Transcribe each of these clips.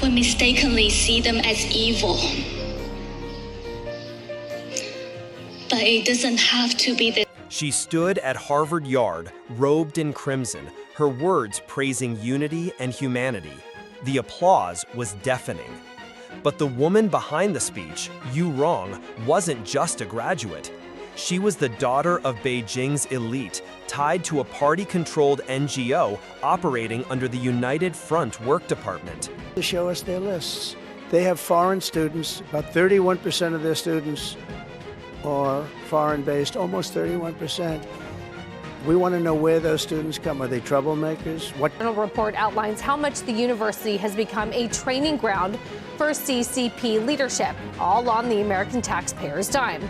we mistakenly see them as evil. But it doesn't have to be this. She stood at Harvard Yard, robed in crimson, her words praising unity and humanity. The applause was deafening. But the woman behind the speech, Rong, wasn't just a graduate. She was the daughter of Beijing's elite, tied to a party-controlled NGO operating under the United Front Work Department. To show us their lists. They have foreign students, about 31% of their students are foreign-based, almost 31%. We want to know where those students come. Are they troublemakers? A report outlines how much the university has become a training ground for CCP leadership, all on the American taxpayers' dime.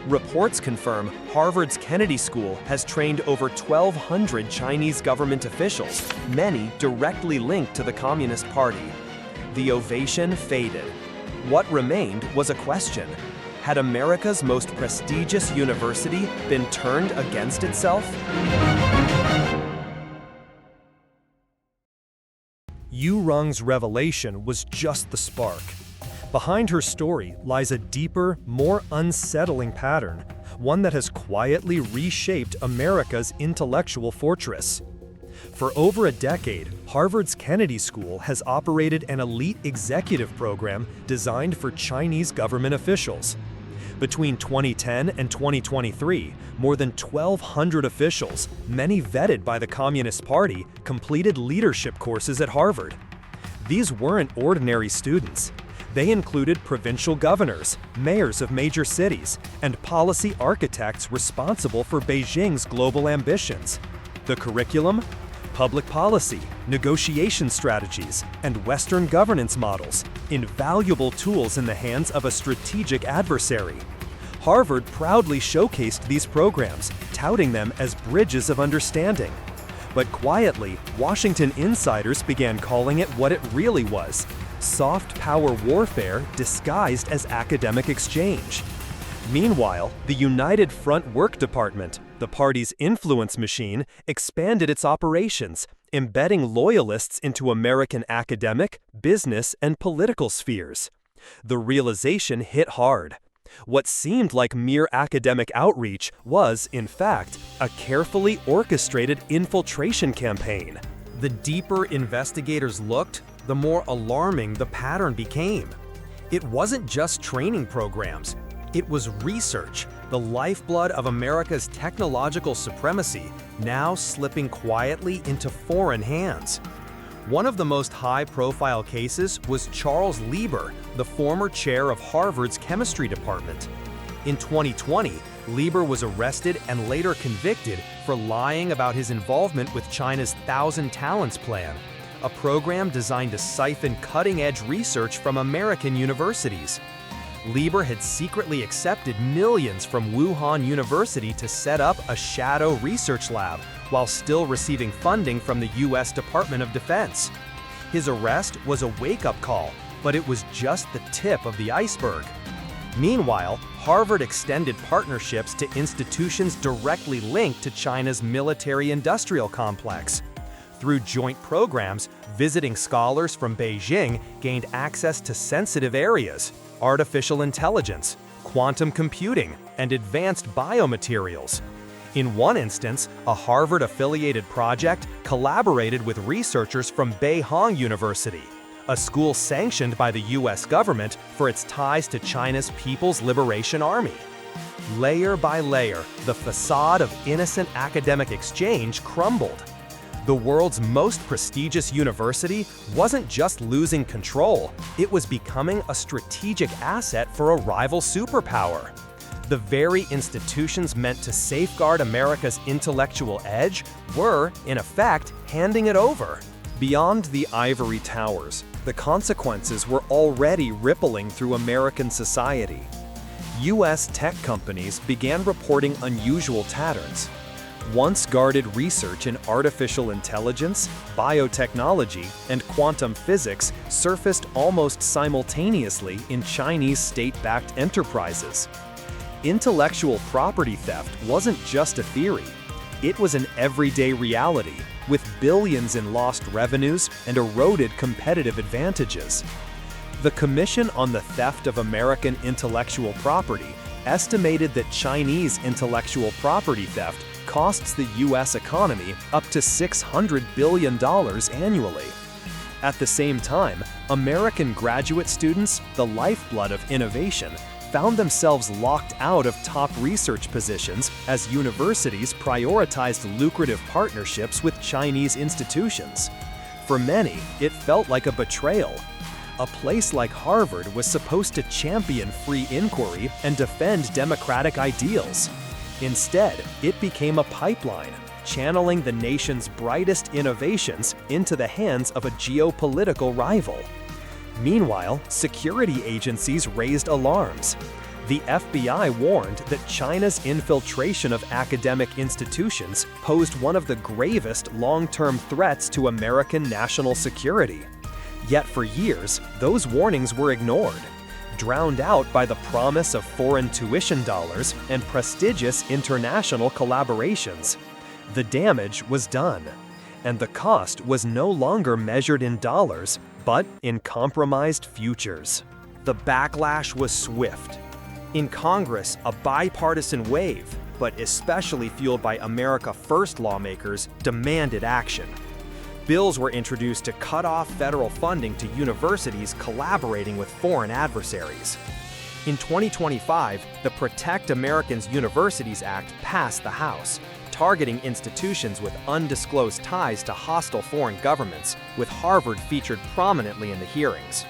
Reports confirm Harvard's Kennedy School has trained over 1,200 Chinese government officials, many directly linked to the Communist Party. The ovation faded. What remained was a question. Had America's most prestigious university been turned against itself? Rong's revelation was just the spark. Behind her story lies a deeper, more unsettling pattern, one that has quietly reshaped America's intellectual fortress. For over a decade, Harvard's Kennedy School has operated an elite executive program designed for Chinese government officials. Between 2010 and 2023, more than 1,200 officials, many vetted by the Communist Party, completed leadership courses at Harvard. These weren't ordinary students. They included provincial governors, mayors of major cities, and policy architects responsible for Beijing's global ambitions. The curriculum? Public policy, negotiation strategies, and Western governance models, invaluable tools in the hands of a strategic adversary. Harvard proudly showcased these programs, touting them as bridges of understanding. But quietly, Washington insiders began calling it what it really was: soft power warfare disguised as academic exchange. Meanwhile, the United Front Work Department, the party's influence machine, expanded its operations, embedding loyalists into American academic, business, and political spheres. The realization hit hard. What seemed like mere academic outreach was, in fact, a carefully orchestrated infiltration campaign. The deeper investigators looked, the more alarming the pattern became. It wasn't just training programs. It was research, the lifeblood of America's technological supremacy, now slipping quietly into foreign hands. One of the most high-profile cases was Charles Lieber, the former chair of Harvard's chemistry department. In 2020, Lieber was arrested and later convicted for lying about his involvement with China's Thousand Talents Plan, a program designed to siphon cutting-edge research from American universities. Lieber had secretly accepted millions from Wuhan University to set up a shadow research lab while still receiving funding from the U.S. Department of Defense. His arrest was a wake-up call, but it was just the tip of the iceberg. Meanwhile, Harvard extended partnerships to institutions directly linked to China's military-industrial complex. Through joint programs, visiting scholars from Beijing gained access to sensitive areas: artificial intelligence, quantum computing, and advanced biomaterials. In one instance, a Harvard-affiliated project collaborated with researchers from Beijing University, a school sanctioned by the U.S. government for its ties to China's People's Liberation Army. Layer by layer, the facade of innocent academic exchange crumbled. The world's most prestigious university wasn't just losing control, it was becoming a strategic asset for a rival superpower. The very institutions meant to safeguard America's intellectual edge were, in effect, handing it over. Beyond the ivory towers, the consequences were already rippling through American society. U.S. tech companies began reporting unusual patterns. Once guarded research in artificial intelligence, biotechnology, and quantum physics surfaced almost simultaneously in Chinese state-backed enterprises. Intellectual property theft wasn't just a theory. It was an everyday reality, with billions in lost revenues and eroded competitive advantages. The Commission on the Theft of American Intellectual Property estimated that Chinese intellectual property theft costs the U.S. economy up to $600 billion annually. At the same time, American graduate students, the lifeblood of innovation, found themselves locked out of top research positions as universities prioritized lucrative partnerships with Chinese institutions. For many, it felt like a betrayal. A place like Harvard was supposed to champion free inquiry and defend democratic ideals. Instead, it became a pipeline, channeling the nation's brightest innovations into the hands of a geopolitical rival. Meanwhile, security agencies raised alarms. The FBI warned that China's infiltration of academic institutions posed one of the gravest long-term threats to American national security. Yet for years, those warnings were ignored, drowned out by the promise of foreign tuition dollars and prestigious international collaborations. The damage was done, and the cost was no longer measured in dollars, but in compromised futures. The backlash was swift. In Congress, a bipartisan wave, but especially fueled by America First lawmakers, demanded action. Bills were introduced to cut off federal funding to universities collaborating with foreign adversaries. In 2025, the Protect Americans Universities Act passed the House, targeting institutions with undisclosed ties to hostile foreign governments, with Harvard featured prominently in the hearings.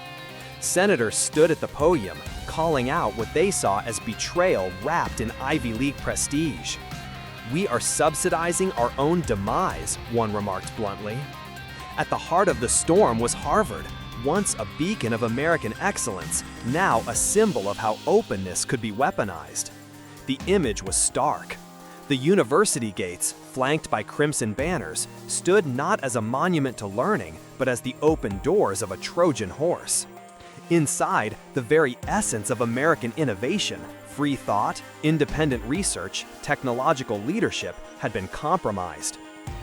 Senators stood at the podium, calling out what they saw as betrayal wrapped in Ivy League prestige. "We are subsidizing our own demise," one remarked bluntly. At the heart of the storm was Harvard, once a beacon of American excellence, now a symbol of how openness could be weaponized. The image was stark. The university gates, flanked by crimson banners, stood not as a monument to learning, but as the open doors of a Trojan horse. Inside, the very essence of American innovation, free thought, independent research, technological leadership, had been compromised.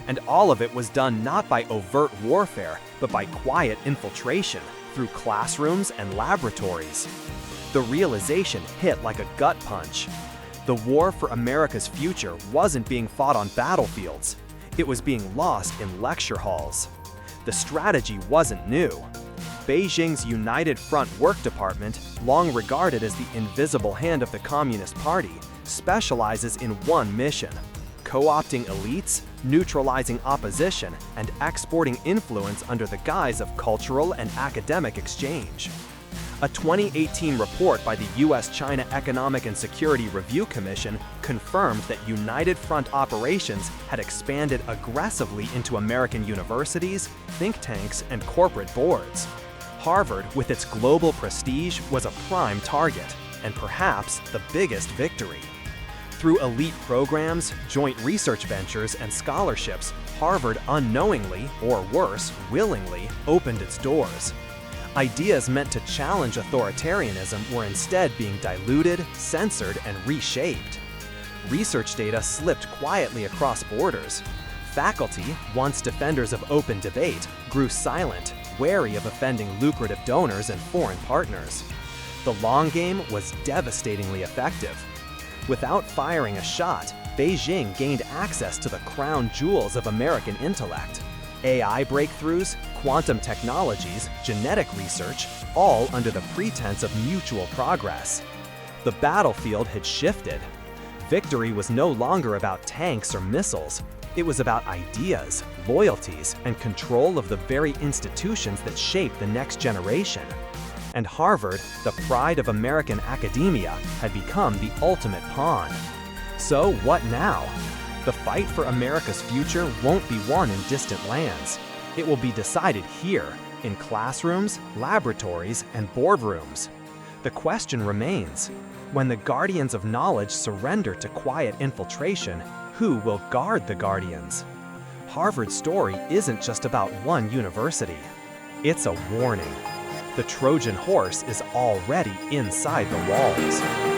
And all of it was done not by overt warfare, but by quiet infiltration through classrooms and laboratories. The realization hit like a gut punch. The war for America's future wasn't being fought on battlefields. It was being lost in lecture halls. The strategy wasn't new. Beijing's United Front Work Department, long regarded as the invisible hand of the Communist Party, specializes in one mission: co-opting elites, neutralizing opposition, and exporting influence under the guise of cultural and academic exchange. A 2018 report by the U.S.-China Economic and Security Review Commission confirmed that United Front operations had expanded aggressively into American universities, think tanks, and corporate boards. Harvard, with its global prestige, was a prime target, and perhaps the biggest victory. Through elite programs, joint research ventures, and scholarships, Harvard unknowingly, or worse, willingly, opened its doors. Ideas meant to challenge authoritarianism were instead being diluted, censored, and reshaped. Research data slipped quietly across borders. Faculty, once defenders of open debate, grew silent, wary of offending lucrative donors and foreign partners. The long game was devastatingly effective. Without firing a shot, Beijing gained access to the crown jewels of American intellect: AI breakthroughs, quantum technologies, genetic research, all under the pretense of mutual progress. The battlefield had shifted. Victory was no longer about tanks or missiles. It was about ideas, loyalties, and control of the very institutions that shaped the next generation. And Harvard, the pride of American academia, had become the ultimate pawn. So what now? The fight for America's future won't be won in distant lands. It will be decided here, in classrooms, laboratories, and boardrooms. The question remains: when the guardians of knowledge surrender to quiet infiltration, who will guard the guardians? Harvard's story isn't just about one university. It's a warning. The Trojan horse is already inside the walls.